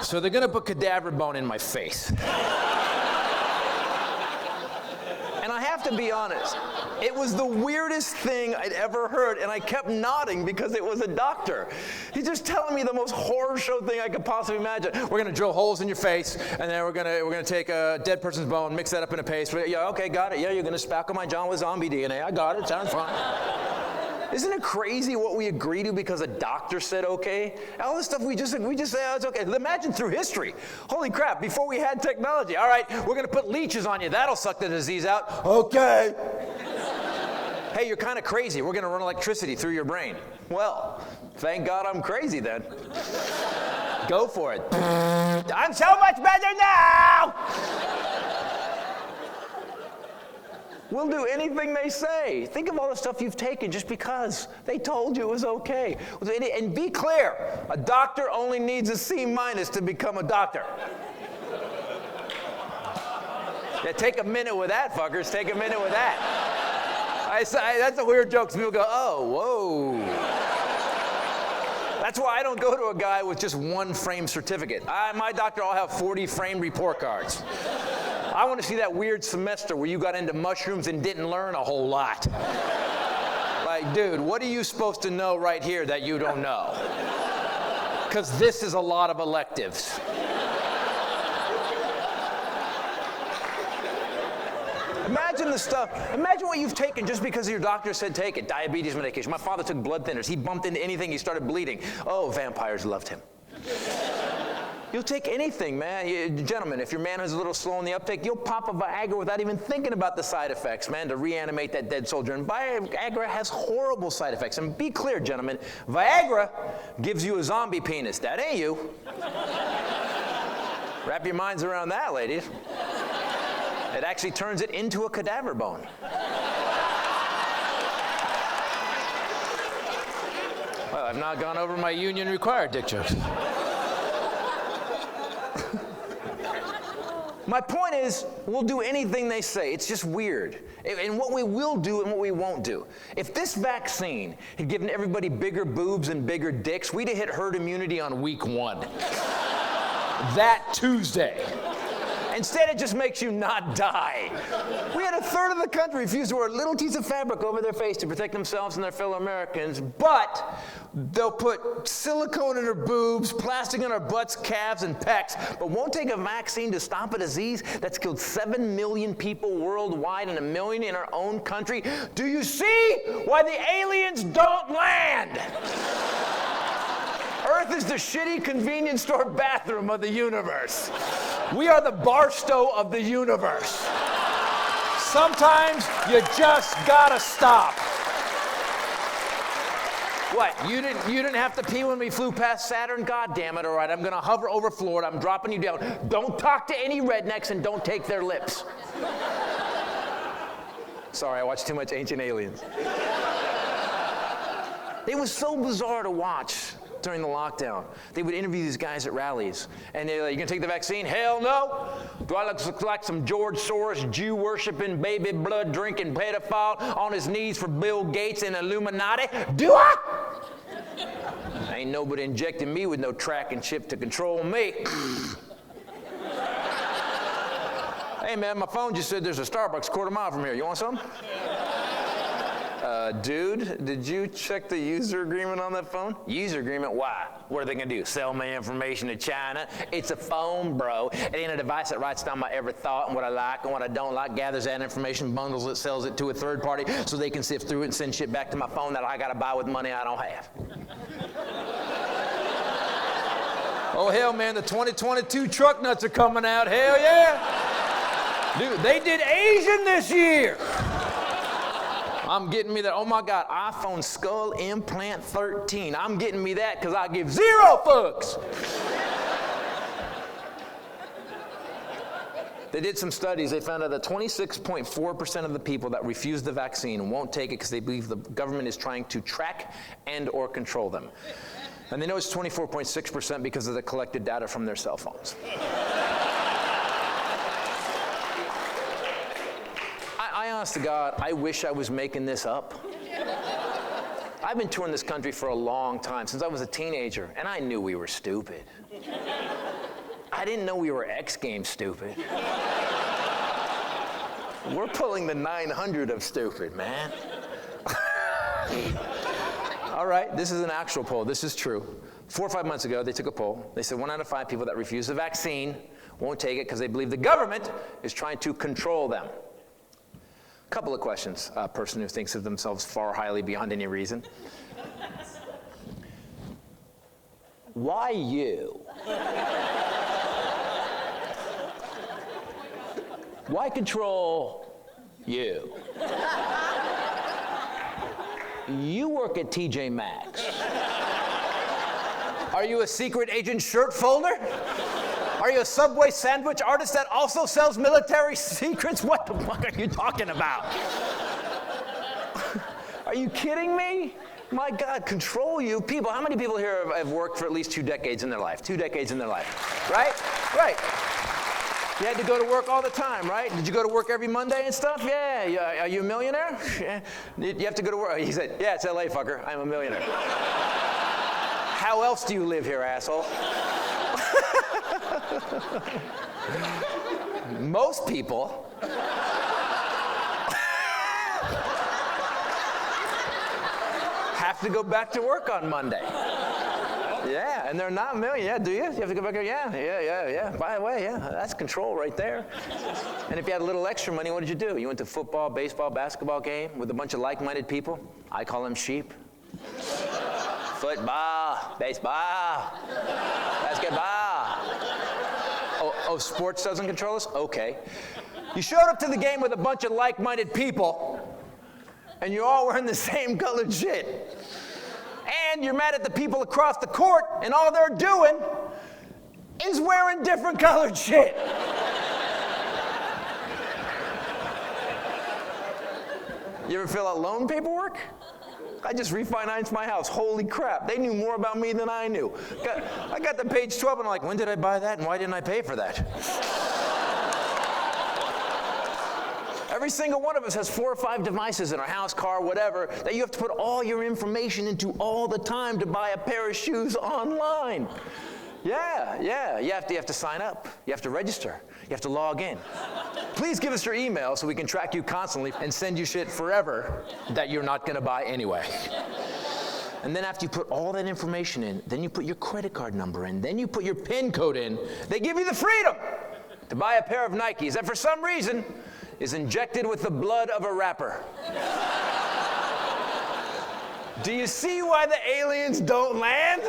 So they're going to put cadaver bone in my face. And I have to be honest, it was the weirdest thing I'd ever heard, and I kept nodding because it was a doctor. He's just telling me the most horror show thing I could possibly imagine. We're going to drill holes in your face, and then we're going to take a dead person's bone, mix that up in a paste. Yeah, okay, got it. Yeah, you're going to spackle my John with zombie DNA. I got it. Sounds fine. Isn't it crazy what we agree to because a doctor said okay? All this stuff we just say, oh, it's okay. Imagine through history. Holy crap, before we had technology. All right, we're going to put leeches on you. That'll suck the disease out. Okay. Hey, you're kind of crazy. We're going to run electricity through your brain. Well, thank God I'm crazy then. Go for it. I'm so much better now! We'll do anything they say. Think of all the stuff you've taken just because they told you it was okay. And be clear, a doctor only needs a C- to become a doctor. Yeah, take a minute with that, fuckers. Take a minute with that. That's a weird joke. Some people go, oh, whoa. That's why I don't go to a guy with just one framed certificate. My doctor, I'll have 40 framed report cards. I want to see that weird semester where you got into mushrooms and didn't learn a whole lot. Like, dude, what are you supposed to know right here that you don't know? Because this is a lot of electives. Imagine the stuff. Imagine what you've taken just because your doctor said take it. Diabetes medication. My father took blood thinners. He bumped into anything, he started bleeding. Oh, vampires loved him. You'll take anything, man. Gentlemen, if your man is a little slow in the uptake, you'll pop a Viagra without even thinking about the side effects, man, to reanimate that dead soldier. And Viagra has horrible side effects. And be clear, gentlemen, Viagra gives you a zombie penis. That ain't you. Wrap your minds around that, ladies. It actually turns it into a cadaver bone. Well, I've not gone over my union required dick jokes. My point is, we'll do anything they say. It's just weird. And what we will do and what we won't do. If this vaccine had given everybody bigger boobs and bigger dicks, we'd have hit herd immunity on week 1. That Tuesday. Instead, it just makes you not die. We had a third of the country refuse to wear a little piece of fabric over their face to protect themselves and their fellow Americans, but they'll put silicone in our boobs, plastic in our butts, calves, and pecs, but won't take a vaccine to stop a disease that's killed 7 million people worldwide and 1 million in our own country. Do you see why the aliens don't land? Earth is the shitty convenience store bathroom of the universe. We are the Barstow of the universe. Sometimes you just gotta stop. What? You didn't have to pee when we flew past Saturn? God damn it, all right, I'm gonna hover over Florida, I'm dropping you down. Don't talk to any rednecks and don't take their lips. Sorry, I watched too much Ancient Aliens. It was so bizarre to watch during the lockdown. They would interview these guys at rallies, and they're like, you gonna take the vaccine? Hell no. Do I look like some George Soros, Jew-worshiping, baby blood-drinking pedophile on his knees for Bill Gates and Illuminati? Do I? Ain't nobody injecting me with no tracking chip to control me. Hey man, my phone just said there's a Starbucks a quarter mile from here. You want some? Dude, did you check the user agreement on that phone? User agreement? Why? What are they gonna do? Sell my information to China? It's a phone, bro. It ain't a device that writes down my every thought and what I like and what I don't like, gathers that information, bundles it, sells it to a third party so they can sift through it and send shit back to my phone that I gotta buy with money I don't have. Oh hell man, the 2022 truck nuts are coming out. Hell yeah. Dude, they did Asian this year. I'm getting me that, oh my God, iPhone skull implant 13. I'm getting me that because I give 0 fucks. They did some studies. They found out that 26.4% of the people that refuse the vaccine won't take it because they believe the government is trying to track and or control them. And they know it's 24.6% because of the collected data from their cell phones. Honest to God, I wish I was making this up. I've been touring this country for a long time, since I was a teenager, and I knew we were stupid. I didn't know we were X Games stupid. We're pulling the 900 of stupid, man. All right, this is an actual poll. This is true. 4 or 5 months ago, they took a poll. They said 1 out of 5 people that refuse the vaccine won't take it because they believe the government is trying to control them. A couple of questions. A person who thinks of themselves far highly beyond any reason. Why you? Why control you? You work at TJ Maxx. Are you a secret agent shirt folder? Are you a Subway sandwich artist that also sells military secrets? What the fuck are you talking about? Are you kidding me? My God, control you. People, how many people here have worked for at least 2 decades in their life? 2 decades in their life, right? Right. You had to go to work all the time, right? Did you go to work every Monday and stuff? Yeah. Are you a millionaire? Yeah. You have to go to work. He said, yeah, it's LA, fucker. I'm a millionaire. How else do you live here, asshole? Most people have to go back to work on Monday. Yeah, and they're not million. Yeah, do you? You have to go back there? Yeah. By the way, yeah, that's control right there. And if you had a little extra money, what did you do? You went to football, baseball, basketball game with a bunch of like-minded people. I call them sheep. Football, baseball, basketball. Oh, sports doesn't control us? Okay. You showed up to the game with a bunch of like-minded people, and you're all wearing the same colored shit. And you're mad at the people across the court, and all they're doing is wearing different colored shit. You ever fill out loan paperwork? I just refinanced my house. Holy crap, they knew more about me than I knew. I got to page 12, and I'm like, when did I buy that, and why didn't I pay for that? Every single one of us has 4 or 5 devices in our house, car, whatever, that you have to put all your information into all the time to buy a pair of shoes online. Yeah. You have to sign up. You have to register. You have to log in. Please give us your email so we can track you constantly and send you shit forever that you're not going to buy anyway. And then after you put all that information in, then you put your credit card number in, then you put your PIN code in, they give you the freedom to buy a pair of Nikes that for some reason is injected with the blood of a rapper. Do you see why the aliens don't land?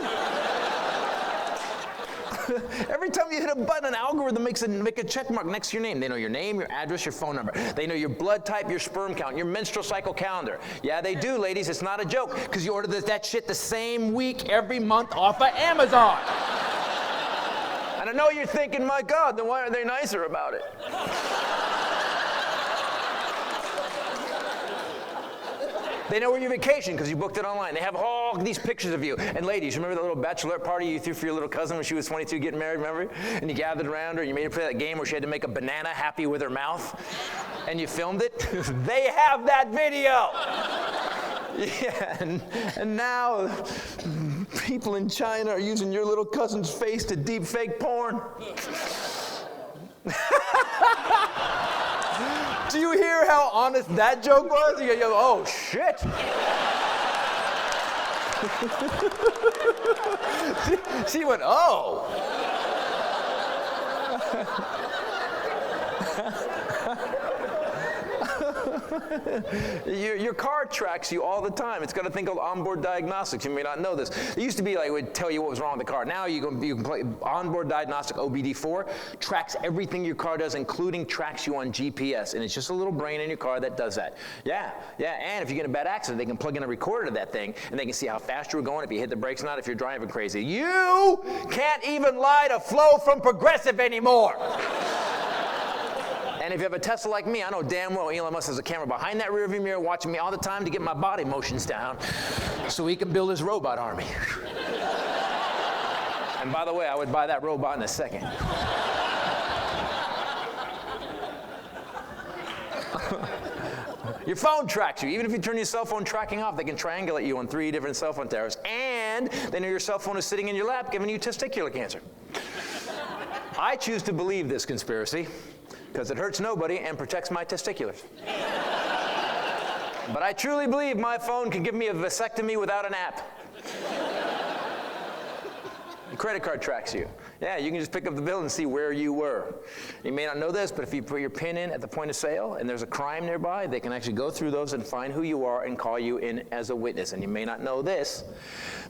Every time you hit a button, an algorithm makes a check mark next to your name. They know your name, your address, your phone number. They know your blood type, your sperm count, your menstrual cycle calendar. Yeah, they do, ladies. It's not a joke, because you order that shit the same week every month off of Amazon. And I know you're thinking, my God, then why are they nicer about it? They know where you vacation because you booked it online. They have all these pictures of you. And ladies, remember that little bachelorette party you threw for your little cousin when she was 22 getting married, remember? And you gathered around her and you made her play that game where she had to make a banana happy with her mouth? And you filmed it? They have that video! Yeah, and now people in China are using your little cousin's face to deep fake porn. Do you hear how honest that joke was? You go, oh, shit. She went, oh. Your car tracks you all the time. It's got a thing called onboard diagnostics. You may not know this. It used to be like it would tell you what was wrong with the car. Now you can play onboard diagnostic OBD4, tracks everything your car does, including tracks you on GPS. And it's just a little brain in your car that does that. Yeah. And if you get in a bad accident, they can plug in a recorder to that thing, and they can see how fast you were going, if you hit the brakes or not, if you're driving crazy. You can't even lie to Flo from Progressive anymore. And if you have a Tesla like me, I know damn well Elon Musk has a camera behind that rearview mirror watching me all the time to get my body motions down so he can build his robot army. And by the way, I would buy that robot in a second. Your phone tracks you. Even if you turn your cell phone tracking off, they can triangulate you on 3 different cell phone towers. And they know your cell phone is sitting in your lap giving you testicular cancer. I choose to believe this conspiracy because it hurts nobody and protects my testiculars. But I truly believe my phone can give me a vasectomy without an app. The credit card tracks you. Yeah, you can just pick up the bill and see where you were. You may not know this, but if you put your PIN in at the point of sale and there's a crime nearby, they can actually go through those and find who you are and call you in as a witness. And you may not know this,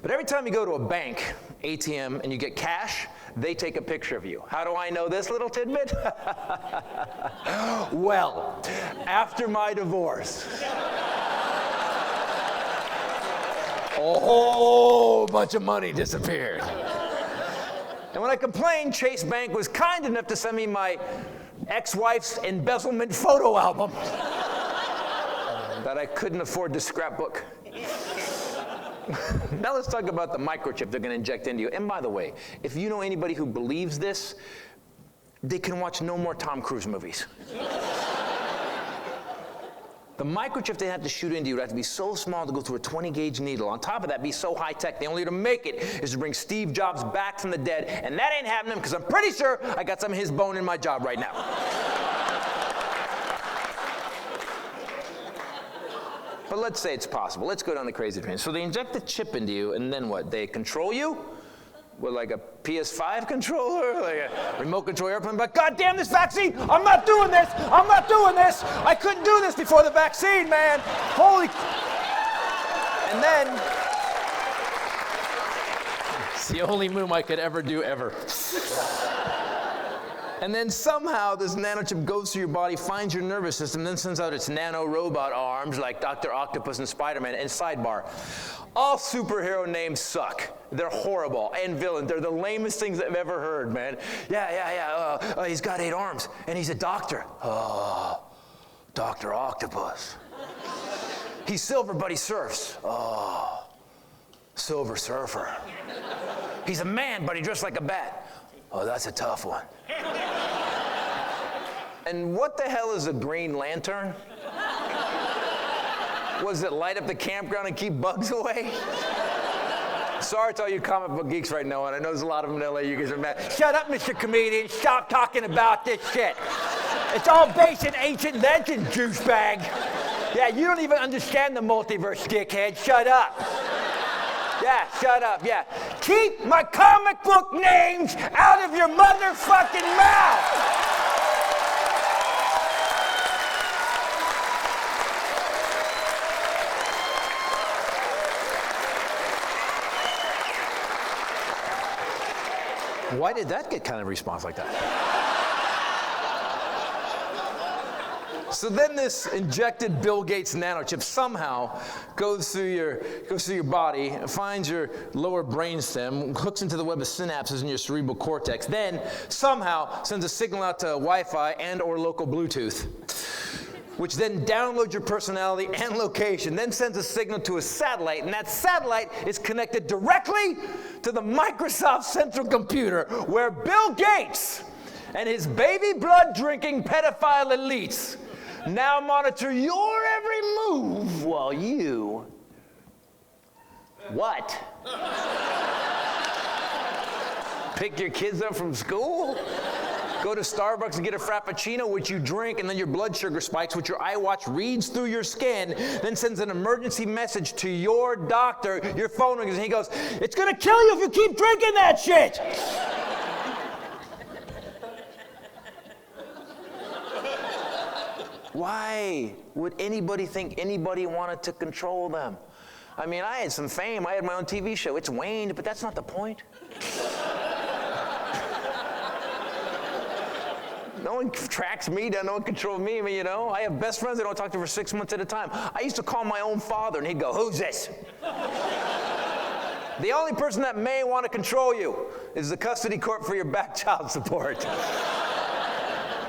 but every time you go to a bank, ATM, and you get cash, they take a picture of you. How do I know this little tidbit? Well, after my divorce, a whole bunch of money disappeared. And when I complained, Chase Bank was kind enough to send me my ex-wife's embezzlement photo album that I couldn't afford to scrapbook. Now let's talk about the microchip they're going to inject into you. And by the way, if you know anybody who believes this, they can watch no more Tom Cruise movies. The microchip they have to shoot into you would have to be so small to go through a 20-gauge needle. On top of that, be so high-tech, the only way to make it is to bring Steve Jobs back from the dead. And that ain't happening because I'm pretty sure I got some of his bone in my job right now. But let's say it's possible. Let's go down the crazy train. So they inject the chip into you, and then what? They control you? With like a PS5 controller, like a remote control airplane, but God damn this vaccine, I'm not doing this, I'm not doing this, I couldn't do this before the vaccine, man, holy, and then, it's the only move I could ever do ever. And then somehow this nanochip goes through your body, finds your nervous system, then sends out its nano-robot arms like Dr. Octopus and Spider-Man. And sidebar, all superhero names suck. They're horrible. And villain, they're the lamest things I've ever heard, man. Yeah. He's got 8 arms, and he's a doctor. Oh, Dr. Octopus. He's silver, but he surfs. Oh, Silver Surfer. He's a man, but he dressed like a bat. Oh, that's a tough one. And what the hell is a Green Lantern? Was it light up the campground and keep bugs away? Sorry to all you comic book geeks right now, and I know there's a lot of them in LA, you guys are mad. Shut up, Mr. Comedian, stop talking about this shit. It's all based in ancient legend, douchebag. Yeah, you don't even understand the multiverse, dickhead, shut up. Yeah, shut up, yeah. Keep my comic book names out of your motherfucking mouth! Why did that get kind of response like that? So then this injected Bill Gates nanochip somehow goes through your body, finds your lower brainstem, hooks into the web of synapses in your cerebral cortex, then somehow sends a signal out to Wi-Fi and or local Bluetooth, which then downloads your personality and location, then sends a signal to a satellite, and that satellite is connected directly to the Microsoft central computer, where Bill Gates and his baby blood drinking pedophile elites now monitor your every move while you... What? Pick your kids up from school? Go to Starbucks and get a Frappuccino, which you drink, and then your blood sugar spikes, which your iWatch reads through your skin, then sends an emergency message to your doctor. Your phone rings, and he goes, "It's gonna kill you if you keep drinking that shit!" Why would anybody think anybody wanted to control them? I mean, I had some fame. I had my own TV show. It's waned, but that's not the point. No one tracks me down, no one controls me, you know. I have best friends I don't talk to for 6 months at a time. I used to call my own father, and he'd go, "Who's this?" The only person that may want to control you is the custody court for your back child support.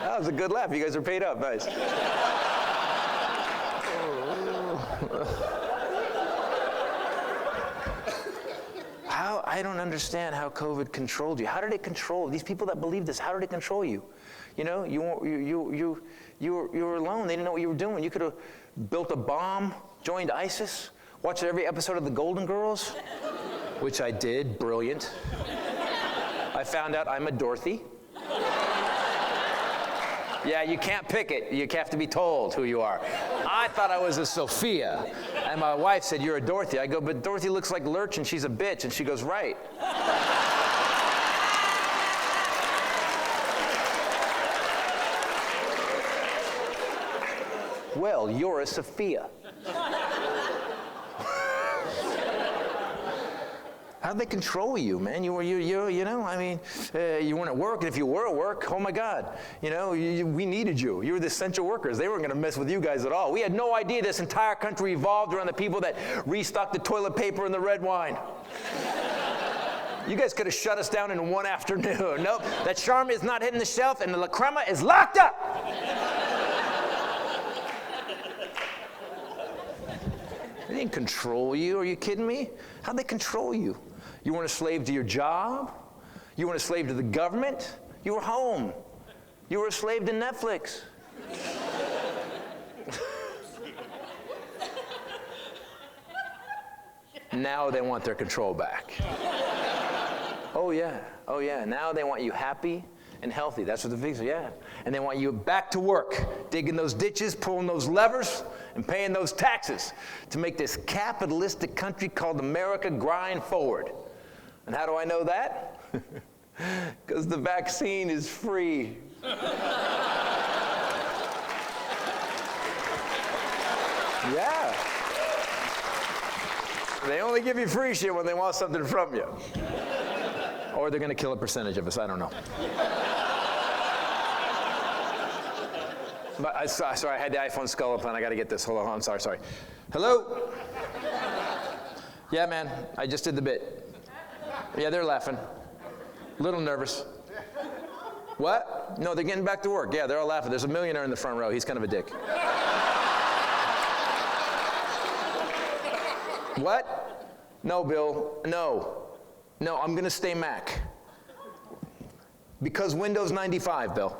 That was a good laugh. You guys are paid up. Nice. I don't understand how COVID controlled you. How did it control these people that believe this? How did it control you? You know, you were alone. They didn't know what you were doing. You could have built a bomb, joined ISIS, watched every episode of The Golden Girls, which I did. Brilliant. I found out I'm a Dorothy. Yeah, you can't pick it. You have to be told who you are. I thought I was a Sophia. And my wife said, you're a Dorothy. I go, but Dorothy looks like Lurch and she's a bitch. And she goes, right. Well, you're a Sophia. How'd they control you, man? You know, I mean, you weren't at work, and if you were at work, oh my God, you know, we needed you. You were the essential workers. They weren't going to mess with you guys at all. We had no idea this entire country evolved around the people that restocked the toilet paper and the red wine. You guys could have shut us down in one afternoon. Nope, that Charmin is not hitting the shelf, and the La Crema is locked up. They didn't control you. Are you kidding me? How'd they control you? You weren't a slave to your job. You weren't a slave to the government. You were home. You were a slave to Netflix. Now they want their control back. Oh yeah, oh yeah. Now they want you happy and healthy. That's what the fix is, yeah. And they want you back to work, digging those ditches, pulling those levers, and paying those taxes to make this capitalistic country called America grind forward. And how do I know that? Because the vaccine is free. Yeah. They only give you free shit when they want something from you. Or they're going to kill a percentage of us. I don't know. But sorry, I had the iPhone skull up on. I got to get this. Hold on. I'm sorry. Hello? Yeah, man. I just did the bit. Yeah, they're laughing. A little nervous. What? No, they're getting back to work. Yeah, they're all laughing. There's a millionaire in the front row. He's kind of a dick. What? No, Bill. No, I'm going to stay Mac. Because Windows 95, Bill.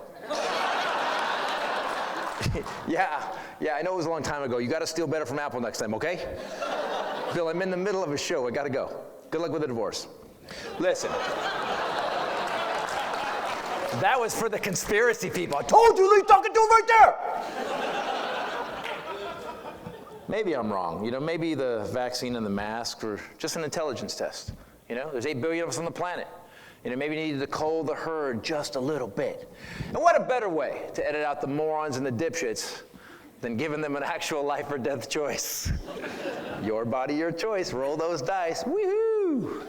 Yeah, I know it was a long time ago. You got to steal better from Apple next time, okay? Bill, I'm in the middle of a show. I got to go. Good luck with the divorce. Listen. That was for the conspiracy people. I told you, Lee, talking to him right there. Maybe I'm wrong. You know, maybe the vaccine and the mask were just an intelligence test. You know, there's 8 billion of us on the planet. You know, maybe you needed to cull the herd just a little bit. And what a better way to edit out the morons and the dipshits than giving them an actual life or death choice. Your body, your choice. Roll those dice. Woohoo!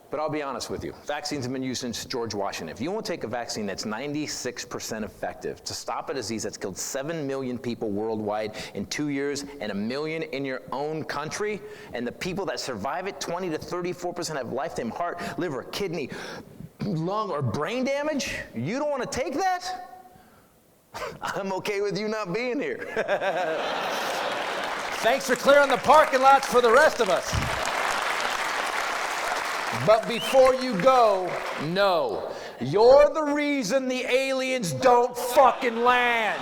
But I'll be honest with you. Vaccines have been used since George Washington. If you won't take a vaccine that's 96% effective to stop a disease that's killed 7 million people worldwide in 2 years and 1 million in your own country, and the people that survive it, 20 to 34% have lifetime heart, liver, kidney, lung, or brain damage, you don't want to take that? I'm okay with you not being here. Thanks for clearing the parking lots for the rest of us. But before you go, no. You're the reason the aliens don't fucking land.